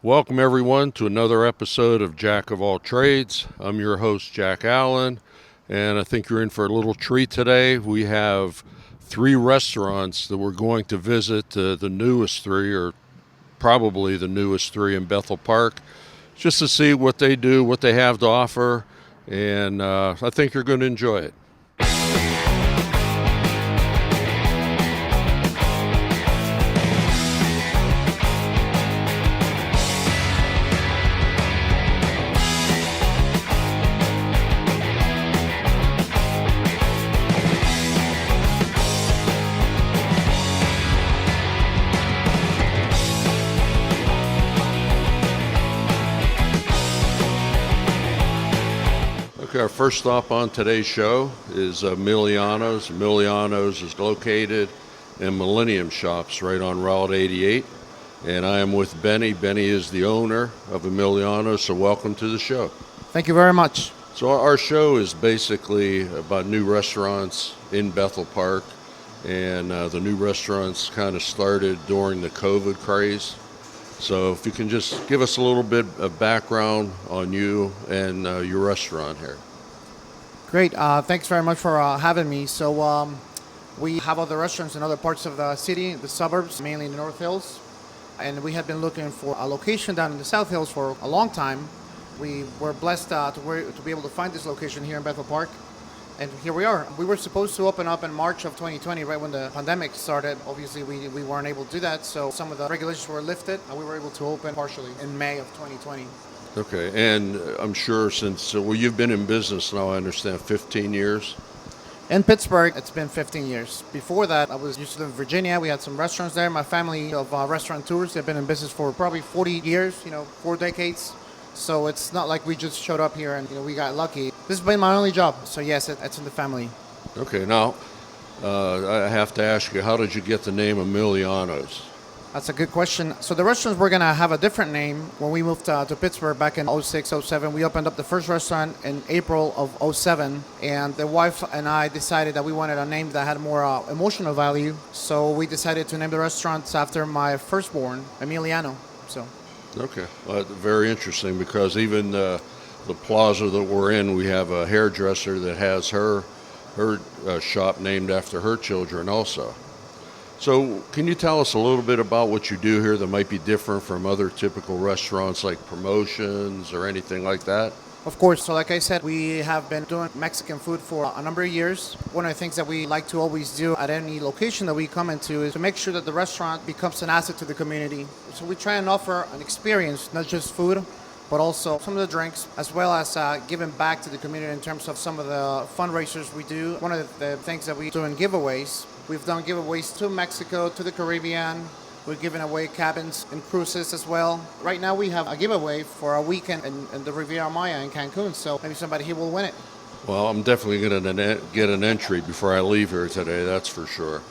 Welcome, everyone, to another episode of Jack of All Trades. I'm your host, Jack Allen, and I think you're in for a little treat today. We have three restaurants that we're going to visit, the newest three, or probably the newest three in Bethel Park, just to see what they do, what they have to offer, and I think you're going to enjoy it. Okay, our first stop on today's show is Emiliano's. Emiliano's is located in Millennium Shops right on Route 88. And I am with Benny. Benny is the owner of Emiliano's, so welcome to the show. Thank you very much. So our show is basically about new restaurants in Bethel Park. And the new restaurants kind of started during the COVID craze. So if you can just give us a little bit of background on you and your restaurant here. Great. Thanks very much for having me. So we have other restaurants in other parts of the city, the suburbs, mainly in the North Hills. And we had been looking for a location down in the South Hills for a long time. We were blessed to be able to find this location here in Bethel Park. And here we are. We were supposed to open up in March of 2020, right when the pandemic started. Obviously, we weren't able to do that, so some of the regulations were lifted, and we were able to open partially in May of 2020. Okay, and I'm sure since, you've been in business now, I understand, 15 years? In Pittsburgh, it's been 15 years. Before that, I used to live in Virginia. We had some restaurants there. My family of restaurateurs, they've been in business for probably 40 years, 4 decades. So it's not like we just showed up here and we got lucky. This has been my only job. So yes, it's in the family. Okay, now I have to ask you, how did you get the name Emiliano's? That's a good question. So the restaurants were going to have a different name when we moved to Pittsburgh back in 06, 07. We opened up the first restaurant in April of 07. And the wife and I decided that we wanted a name that had more emotional value. So we decided to name the restaurants after my firstborn, Emiliano. So. Okay, well, very interesting because even the plaza that we're in, we have a hairdresser that has her shop named after her children also. So can you tell us a little bit about what you do here that might be different from other typical restaurants, like promotions or anything like that? Of course. So like I said, we have been doing Mexican food for a number of years. One of the things that we like to always do at any location that we come into is to make sure that the restaurant becomes an asset to the community. So we try and offer an experience, not just food, but also some of the drinks, as well as giving back to the community in terms of some of the fundraisers we do. One of the things that we do in giveaways, we've done giveaways to Mexico, to the Caribbean. We're giving away cabins and cruises as well. Right now we have a giveaway for a weekend in the Riviera Maya in Cancun, so maybe somebody here will win it. Well, I'm definitely going to get an entry before I leave here today, that's for sure.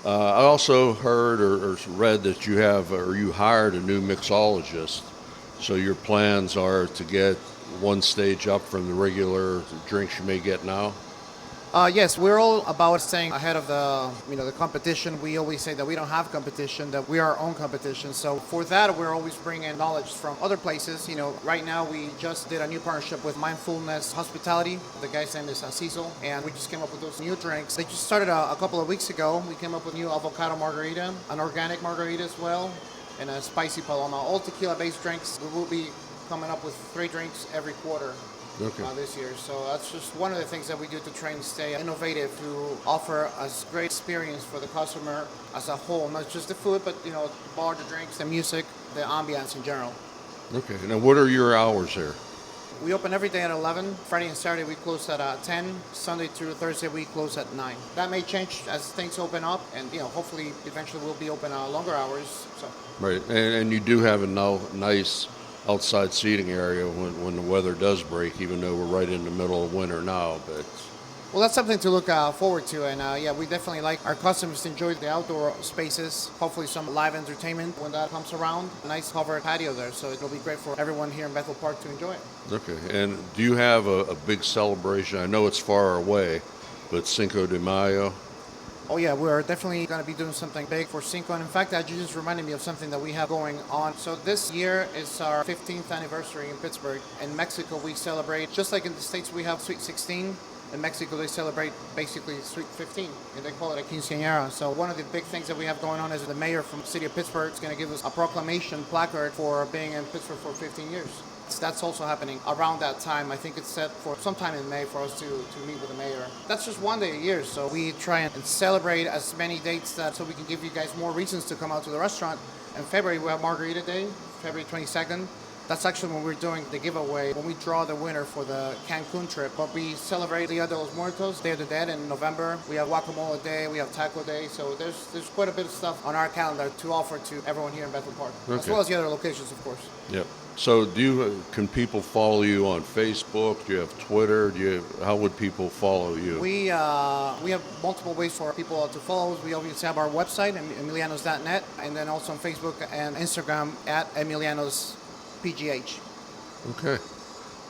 I also heard or read that you hired a new mixologist, so your plans are to get one stage up from the regular drinks you may get now? Yes, we're all about staying ahead of the competition. We always say that we don't have competition, that we are our own competition. So for that, we're always bringing knowledge from other places. Right now we just did a new partnership with Mindfulness Hospitality. The guy's name is Cecil, and we just came up with those new drinks. They just started a couple of weeks ago. We came up with new avocado margarita, an organic margarita as well, and a spicy paloma. All tequila-based drinks. We will be coming up with 3 drinks every quarter. Okay. This year. So that's just one of the things that we do to try and stay innovative, to offer a great experience for the customer as a whole, not just the food, but the bar, the drinks, the music, the ambiance in general. Okay. Now, what are your hours here? We open every day at 11. Friday and Saturday we close at 10. Sunday through Thursday we close at 9. That may change as things open up, and hopefully eventually we'll be open longer hours. So. Right, and you do have a nice outside seating area when the weather does break, even though we're right in the middle of winter now. But well, that's something to look forward to, and we definitely like our customers to enjoy the outdoor spaces. Hopefully some live entertainment when that comes around. A nice covered patio there, so it'll be great for everyone here in Bethel Park to enjoy it. Okay, and do you have a big celebration? I know it's far away, but Cinco de Mayo? Oh yeah, we're definitely going to be doing something big for Cinco. And in fact, that you just reminded me of something that we have going on. So this year is our 15th anniversary in Pittsburgh. In Mexico, we celebrate, just like in the States, we have Sweet 16. In Mexico, they celebrate basically Sweet 15, and they call it a quinceañera. So one of the big things that we have going on is the mayor from the city of Pittsburgh is going to give us a proclamation placard for being in Pittsburgh for 15 years. That's also happening around that time. I think it's set for sometime in May for us to meet with the mayor. That's just one day a year, so we try and celebrate as many dates so we can give you guys more reasons to come out to the restaurant. In February, we have Margarita Day, February 22nd. That's actually when we're doing the giveaway, when we draw the winner for the Cancun trip. But we celebrate Dia de los Muertos, Day of the Dead in November. We have Guacamole Day, we have Taco Day. So there's quite a bit of stuff on our calendar to offer to everyone here in Bethel Park, as well as the other locations, of course. Yep. So can people follow you on Facebook? Do you have Twitter? How would people follow you? We have multiple ways for people to follow us. We obviously have our website, emilianos.net, and then also on Facebook and Instagram at Emilianos PGH. Okay.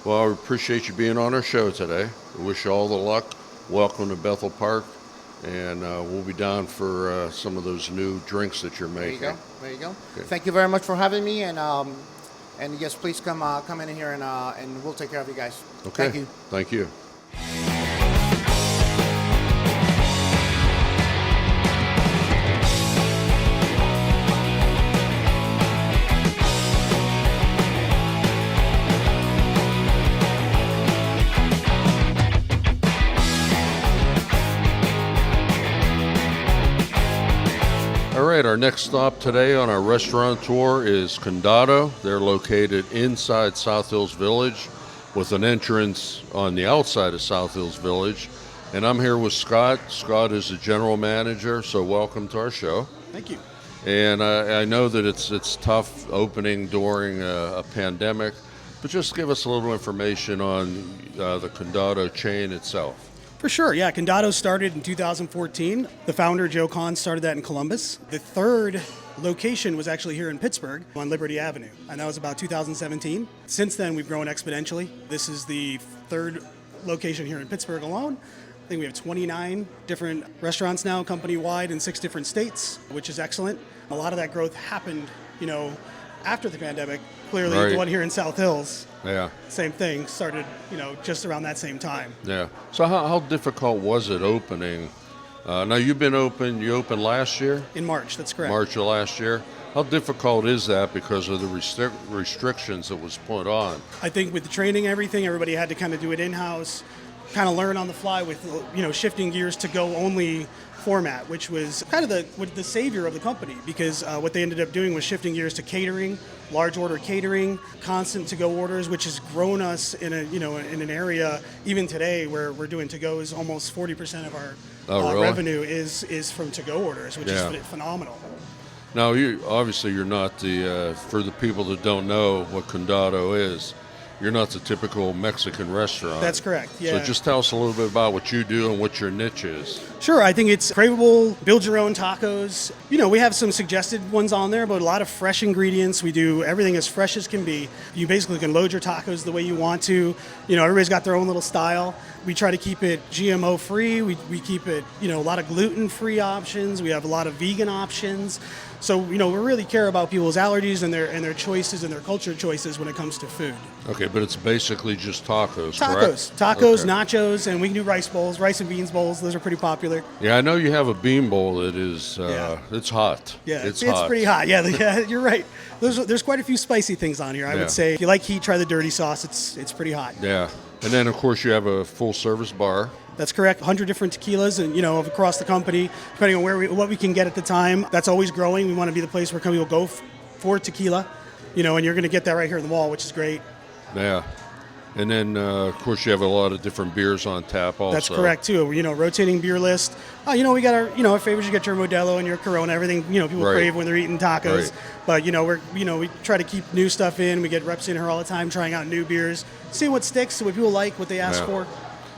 Well, I appreciate you being on our show today. I wish you all the luck. Welcome to Bethel Park. And we'll be down for some of those new drinks that you're making. There you go. Okay. Thank you very much for having me. And yes, please come in here and we'll take care of you guys. Okay. Thank you. Thank you. All right, our next stop today on our restaurant tour is Condado. They're located inside South Hills Village with an entrance on the outside of South Hills Village. And I'm here with Scott. Scott is the general manager, so welcome to our show. Thank you. And I know that it's tough opening during a pandemic, but just give us a little information on the Condado chain itself. For sure, yeah. Condado started in 2014. The founder, Joe Kahn, started that in Columbus. The third location was actually here in Pittsburgh on Liberty Avenue, and that was about 2017. Since then, we've grown exponentially. This is the third location here in Pittsburgh alone. I think we have 29 different restaurants now, company-wide, in 6 different states, which is excellent. A lot of that growth happened, after the pandemic. Clearly, right. The one here in South Hills, Yeah. same thing, started, just around that same time. Yeah. So how difficult was it opening? Now you opened last year? In March, that's correct. March of last year. How difficult is that because of the restrictions that was put on? I think with the training and everything, everybody had to kind of do it in-house, kind of learn on the fly with, shifting gears to go-only format, which was kind of the savior of the company, because what they ended up doing was shifting gears to catering, large order catering, constant to-go orders, which has grown us in an area even today where we're doing to-go's. Almost 40% of our really? revenue is from to-go orders, which is phenomenal. Now, you're not for the people that don't know what Condado is, you're not the typical Mexican restaurant. That's correct, yeah. So just tell us a little bit about what you do and what your niche is. Sure, I think it's craveable, build your own tacos. We have some suggested ones on there, but a lot of fresh ingredients. We do everything as fresh as can be. You basically can load your tacos the way you want to. Everybody's got their own little style. We try to keep it GMO free. We keep it, a lot of gluten free options. We have a lot of vegan options. So, we really care about people's allergies and their choices and their culture choices when it comes to food. Okay, but it's basically just tacos, Tacos, correct? Okay. Nachos, and we can do rice bowls, rice and beans bowls. Those are pretty popular. Yeah, I know you have a bean bowl that is, it's hot. Yeah, it's hot. It's pretty hot. Yeah, you're right. There's quite a few spicy things on here. I would say if you like heat, try the dirty sauce. It's pretty hot. Yeah, and then of course you have a full service bar. That's correct. 100 different tequilas, and across the company, depending on what we can get at the time. That's always growing. We want to be the place where people will go for tequila, and you're going to get that right here in the mall, which is great. Yeah. And then, of course, you have a lot of different beers on tap also. That's correct, too. Rotating beer list. We got our favorites. You get your Modelo and your Corona, everything, people crave when they're eating tacos. Right. But, we try to keep new stuff in. We get reps in here all the time trying out new beers, see what sticks, what people like, what they ask for.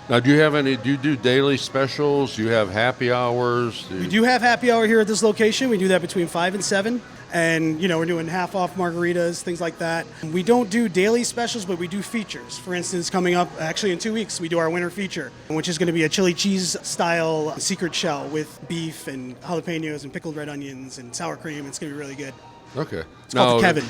Now, do you do daily specials? Do you have happy hours? We do have happy hour here at this location. We do that between 5 and 7. And, we're doing half off margaritas, things like that. We don't do daily specials, but we do features. For instance, coming up actually in 2 weeks, we do our winter feature, which is going to be a chili cheese style secret shell with beef and jalapenos and pickled red onions and sour cream. It's going to be really good. Okay. It's called the Kevin.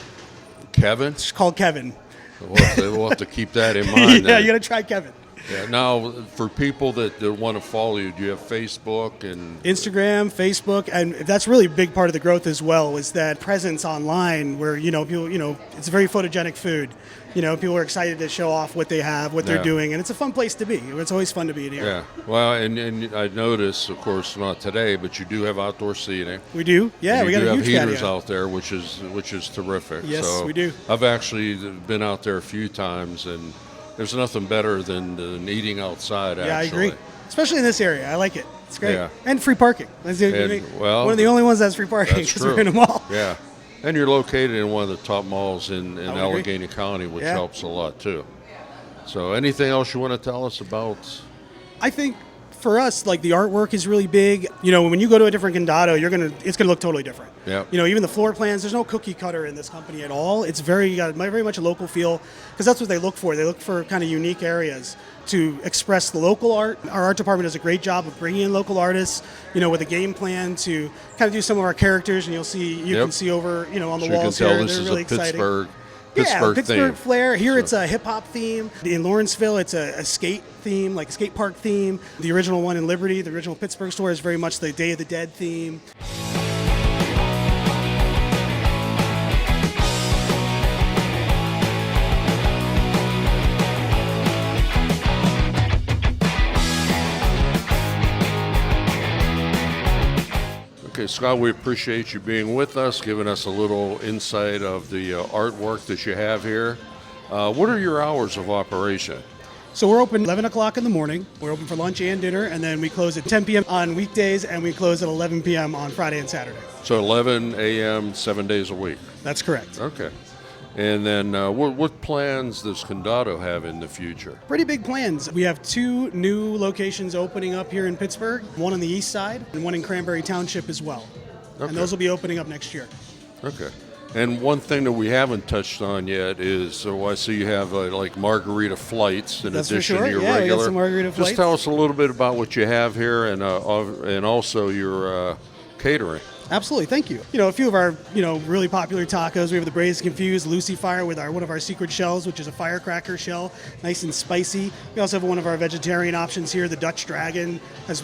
Kevin? It's called Kevin. We'll have to keep that in mind. Yeah, you got to try Kevin. Yeah. Now, for people that want to follow you, do you have Facebook and Instagram, Facebook, and that's really a big part of the growth as well. Is that presence online where people, it's a very photogenic food. People are excited to show off what they have, what they're doing, and it's a fun place to be. It's always fun to be in here. Yeah. Well, and I notice, of course, not today, but you do have outdoor seating. We do. Yeah, we got a huge patio. You do have heaters patio out there, which is terrific. Yes, so we do. I've actually been out there a few times, and there's nothing better than eating outside. Yeah, actually. I agree. Especially in this area, I like it. It's great. Yeah. And free parking. One of the only ones that's free parking because we're in a mall. Yeah. And you're located in one of the top malls in Allegheny County, which Yeah. helps a lot too. So anything else you want to tell us about? I think for us, like the artwork is really big. When you go to a different Condado, it's gonna look totally different. Yeah. Even the floor plans, there's no cookie cutter in this company at all. It's very much a local feel because that's what they look for. They look for kind of unique areas to express the local art. Our art department does a great job of bringing in local artists, with a game plan to kind of do some of our characters, and you can see over, on the walls you can tell here. this They're is really a exciting. Pittsburgh Pittsburgh theme. flair. Here it's a hip hop theme. In Lawrenceville, it's a skate theme, like a skate park theme. The original one in Liberty, the original Pittsburgh store, is very much the Day of the Dead theme. Okay, Scott, we appreciate you being with us, giving us a little insight of the artwork that you have here. What are your hours of operation? So we're open 11 o'clock in the morning. We're open for lunch and dinner, and then we close at 10 p.m. on weekdays, and we close at 11 p.m. on Friday and Saturday. So 11 a.m., 7 days a week. That's correct. Okay. And then what plans does Condado have in the future? Pretty big plans. We have 2 new locations opening up here in Pittsburgh, one on the east side and one in Cranberry Township as well. Okay. And those will be opening up next year. Okay. And one thing that we haven't touched on yet is, so I see you have like margarita flights in That's for addition sure. to your Yeah, we regular. got some margarita Just flights. tell us a little bit about what you have here and also your catering. Absolutely, thank you. A few of our, really popular tacos. We have the Braised Confused Lucy Fire with one of our secret shells, which is a firecracker shell, nice and spicy. We also have one of our vegetarian options here, the Dutch Dragon, has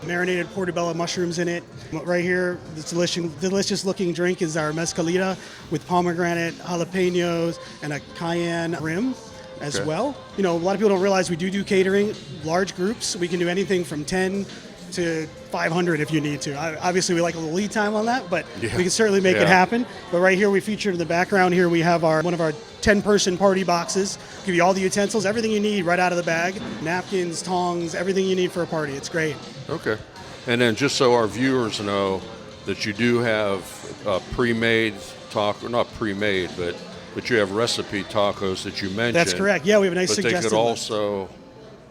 marinated portobello mushrooms in it. Right here, this delicious looking drink is our mezcalita with pomegranate, jalapenos, and a cayenne rim as well. A lot of people don't realize we do catering, large groups. We can do anything from 10 to 500 if you need to. Obviously, we like a little lead time on that, but we can certainly make it happen. But right here, we featured in the background here, we have one of our 10-person party boxes. Give you all the utensils, everything you need right out of the bag. Napkins, tongs, everything you need for a party. It's great. Okay. And then just so our viewers know that you do have pre-made taco, not pre-made, but you have recipe tacos that you mentioned. That's correct. Yeah, we have a nice but suggested they could list. also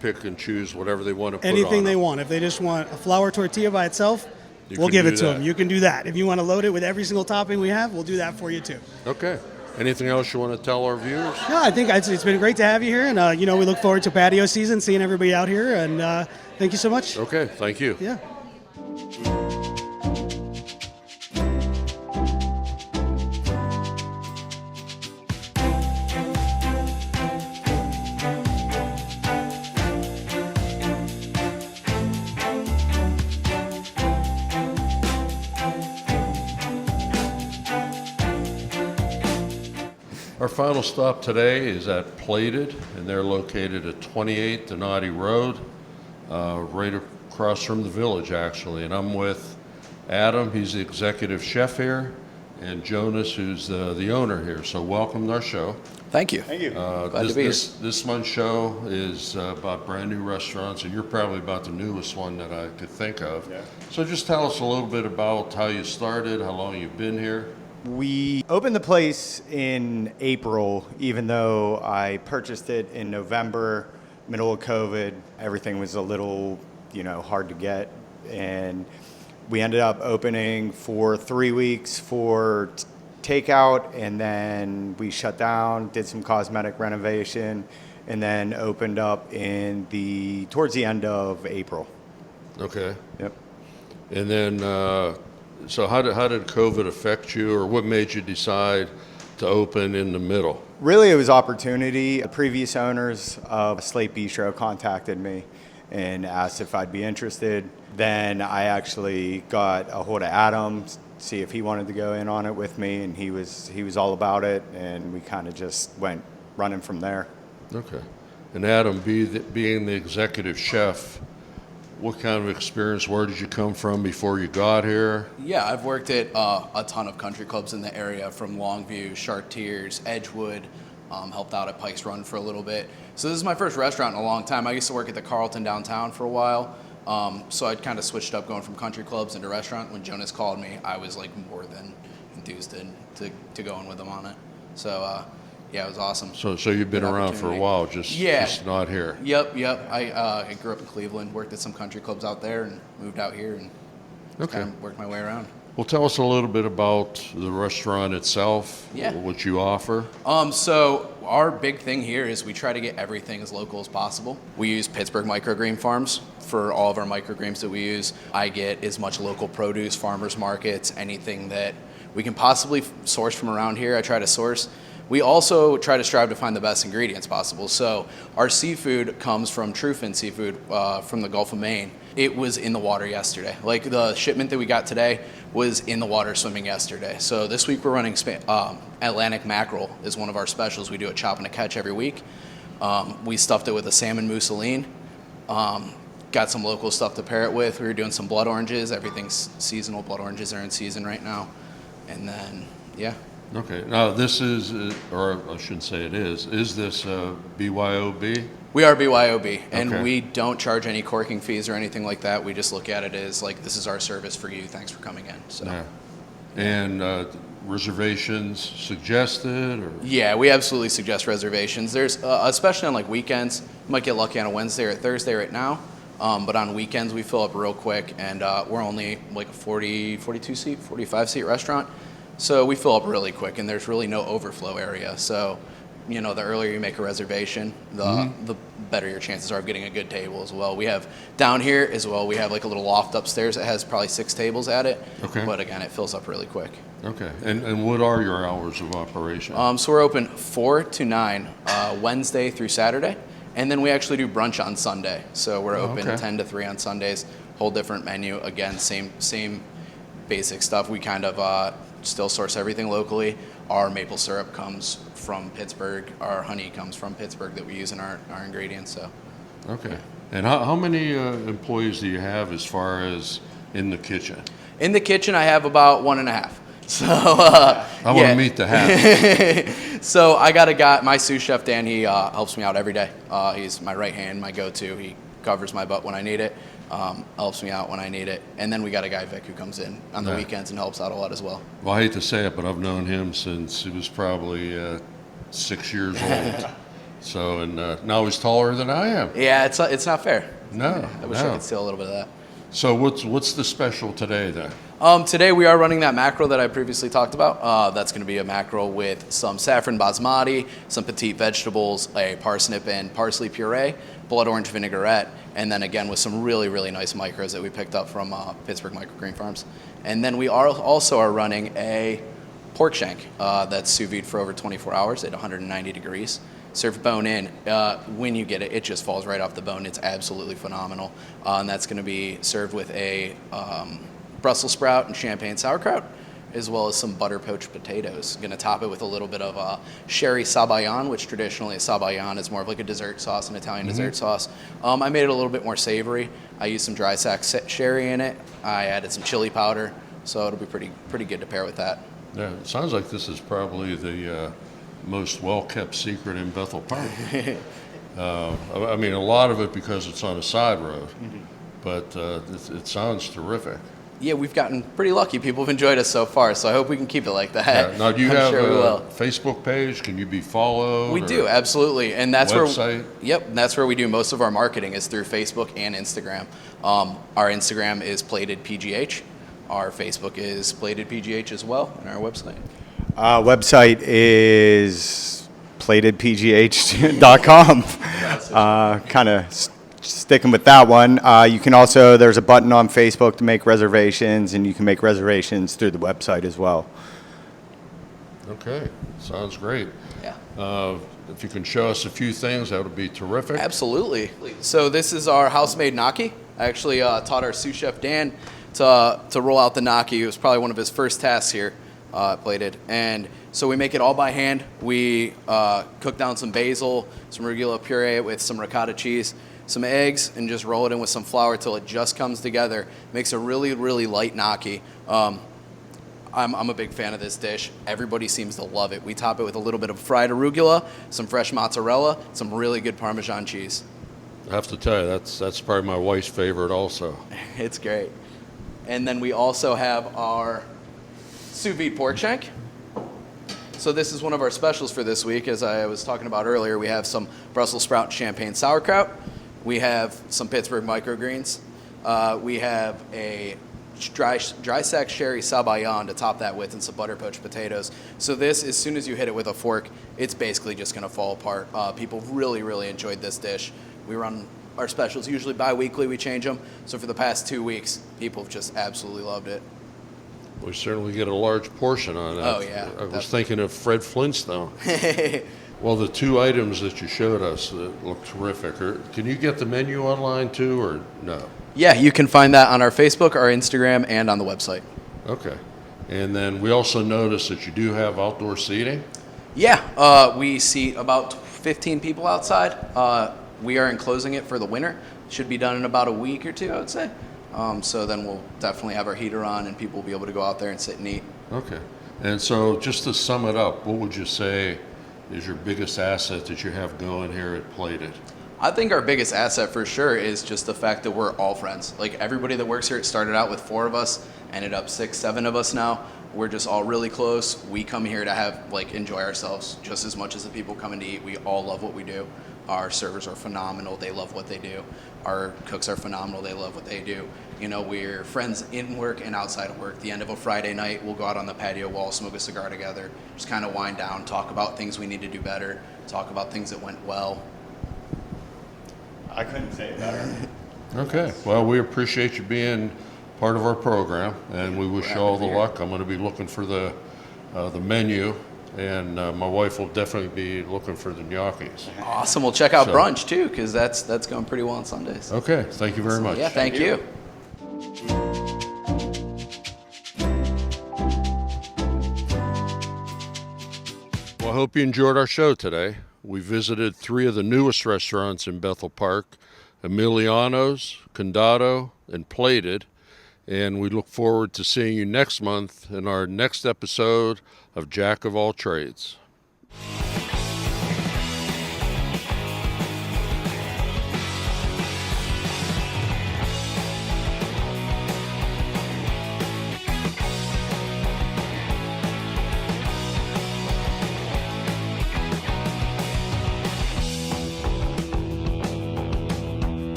pick and choose whatever they want to put on Anything they them. want. If they just want a flour tortilla by itself, You we'll can give do it to that. them. You can do that. If you want to load it with every single topping we have, we'll do that for you too. Okay. Anything else you want to tell our viewers? No, I think it's been great to have you here, and we look forward to patio season, seeing everybody out here, and thank you so much. Okay. Thank you. Yeah. Our final stop today is at Plated, and they're located at 28 Donati Road, right across from the village, actually. And I'm with Adam, he's the executive chef here, and Jonas, who's the owner here. So welcome to our show. Thank you. Thank you. Glad to be here. This month's show is about brand new restaurants, and you're probably about the newest one that I could think of. Yeah. So just tell us a little bit about how you started, how long you've been here. We opened the place in April, even though I purchased it in November, middle of COVID. Everything was a little, hard to get. And We ended up opening for 3 weeks for takeout, and then we shut down, did some cosmetic renovation, and then opened up towards the end of April. Okay. Yep. And then, so how did COVID affect you, or what made you decide to open in the middle? Really, it was opportunity. The previous owners of Slate Bistro contacted me and asked if I'd be interested. Then I actually got a hold of Adam, see if he wanted to go in on it with me, and he was all about it, and we kind of just went running from there. Okay. And Adam, being the executive chef, what kind of experience, where did you come from before you got here? Yeah, I've worked at a ton of country clubs in the area, from Longview, Chartiers, Edgewood, helped out at Pike's Run for a little bit. So this is my first restaurant in a long time. I used to work at the Carlton downtown for a while. So I'd kind of switched up going from country clubs into restaurant. When Jonas called me, I was like more than enthused to go in with him on it. So yeah, it was awesome. So you've been Good around for a opportunity. while, just not here. Yep. I grew up in Cleveland, worked at some country clubs out there, and moved out here and Okay. kind of worked my way around. Well, tell us a little bit about the restaurant itself, Yeah. what you offer. So our big thing here is we try to get everything as local as possible. We use Pittsburgh microgreen farms for all of our microgreens that we use. I get as much local produce, farmers markets, anything that we can possibly source from around here, I try to source. We also try to strive to find the best ingredients possible. So our seafood comes from Truefin Seafood from the Gulf of Maine. It was in the water yesterday. Like the shipment that we got today was in the water swimming yesterday. So this week we're running Atlantic mackerel is one of our specials. We do a chop and a catch every week. We stuffed it with a salmon mousseline. Got some local stuff to pair it with. We were doing some blood oranges. Everything's seasonal. Blood oranges are in season right now. And then, yeah. Okay. Now, this is, or I shouldn't say it is this BYOB? We are BYOB, and Okay. we don't charge any corking fees or anything like that. We just look at it as like, this is our service for you. Thanks for coming in. So. Yeah. And reservations suggested, or? Yeah, we absolutely suggest reservations. There's, especially on like weekends, you might get lucky on a Wednesday or a Thursday right now, but on weekends we fill up real quick, and we're only like a 42 seat, 45 seat restaurant. So we fill up really quick, and there's really no overflow area. So, you know, the earlier you make a reservation, the better your chances are of getting a good table as well. We have down here as well, we have like a little loft upstairs that has probably 6 tables at it. Okay. But again, it fills up really quick. Okay. And what are your hours of operation? So we're open 4 to 9, Wednesday through Saturday. And then we actually do brunch on Sunday. So we're open Okay. 10 to 3 on Sundays, whole different menu. Again, same basic stuff. We kind of still source everything locally. Our maple syrup comes from Pittsburgh. Our honey comes from Pittsburgh that we use in our ingredients. So Okay. And how many employees do you have as far as in the kitchen? in the kitchen, I have about 1.5. So I want to meet the half. So I got a guy, my sous chef Dan. He helps me out every day. He's my right hand, my go-to. He covers my butt when I need it. Helps me out when I need it. And then we got a guy, Vic, who comes in on the Yeah. weekends and helps out a lot as well. Well, I hate to say it, but I've known him since he was probably 6 years old. So, and now he's taller than I am. Yeah, it's not fair. No, I wish I could steal a little bit of that. So what's the special today then? Today we are running that mackerel that I previously talked about. That's going to be a mackerel with some saffron basmati, some petite vegetables, a parsnip and parsley puree, blood orange vinaigrette, and then again with some really, really nice micros that we picked up from Pittsburgh Microgreen Farms. And then we also are running a pork shank that's sous vide for over 24 hours at 190 degrees. Served bone in. When you get it, it just falls right off the bone. It's absolutely phenomenal. And that's going to be served with a Brussels sprout and champagne sauerkraut, as well as some butter poached potatoes. Going to top it with a little bit of sherry sabayon, which traditionally a sabayon is more of like a dessert sauce, an Italian dessert sauce. I made it a little bit more savory. I used some dry sack sherry in it. I added some chili powder, so it'll be pretty good to pair with that. Yeah, it sounds like this is probably the most well-kept secret in Bethel Park. I mean, a lot of it because it's on a side road, but it sounds terrific. Yeah, we've gotten pretty lucky. People have enjoyed us so far, so I hope we can keep it like that. Yeah. Now, do you I'm have sure we a will. Facebook page? Can you be followed? We or do, absolutely, and that's website? that's where we do most of our marketing is through Facebook and Instagram. Our Instagram is plated PGH, Our Facebook is Plated PGH as well, and our website. Website is platedpgh.com. Kind of sticking with that one. You can also, there's a button on Facebook to make reservations, and you can make reservations through the website as well. Okay, sounds great. Yeah. If you can show us a few things, that would be terrific. Absolutely. So this is our house-made gnocchi. I actually taught our sous chef Dan to roll out the gnocchi. It was probably one of his first tasks here at Plated. And so we make it all by hand. We cook down some basil, some arugula puree with some ricotta cheese, some eggs, and just roll it in with some flour till it just comes together. Makes a really, really light gnocchi. I'm a big fan of this dish. Everybody seems to love it. We top it with a little bit of fried arugula, some fresh mozzarella, some really good Parmesan cheese. I have to tell you, that's probably my wife's favorite also. It's great. And then we also have our sous vide pork shank. So this is one of our specials for this week. As I was talking about earlier, we have some Brussels sprout and champagne sauerkraut. We have some Pittsburgh microgreens. We have a dry sack sherry sabayon to top that with, and some butter poached potatoes. So this, as soon as you hit it with a fork, it's basically just going to fall apart. People really, really enjoyed this dish. We run our specials usually bi-weekly. We change them. So for the past 2 weeks, people have just absolutely loved it. We certainly get a large portion on that. Oh, yeah, I was thinking of Fred Flintstone. Well, the two items that you showed us look terrific. Can you get the menu online too, or no? Yeah, you can find that on our Facebook, our Instagram, and on the website. Okay. And then we also noticed that you do have outdoor seating. Yeah, we seat about 15 people outside. We are enclosing it for the winter. Should be done in about a week or two, I would say. So then we'll definitely have our heater on, and people will be able to go out there and sit and eat. Okay. And so just to sum it up, what would you say is your biggest asset that you have going here at Plated? I think our biggest asset for sure is just the fact that we're all friends. Like everybody that works here, it started out with 4 of us, ended up 6, 7 of us now. We're just all really close. We come here to have, enjoy ourselves just as much as the people coming to eat. We all love what we do. Our servers are phenomenal. They love what they do. Our cooks are phenomenal. They love what they do. You know, we're friends in work and outside of work. The end of a Friday night, we'll go out on the patio wall, smoke a cigar together, just kind of wind down, talk about things we need to do better, talk about things that went well. I couldn't say it better. Okay. Well, we appreciate you being part of our program, and we wish you all the luck. I'm going to be looking for the menu, and my wife will definitely be looking for the gnocchis. Awesome. We'll check out brunch too, because that's going pretty well on Sundays. Okay. Thank you very much. Yeah, thank you. Well, I hope you enjoyed our show today. We visited 3 of the newest restaurants in Bethel Park, Emiliano's, Condado, and Plated. And we look forward to seeing you next month in our next episode of Jack of All Trades.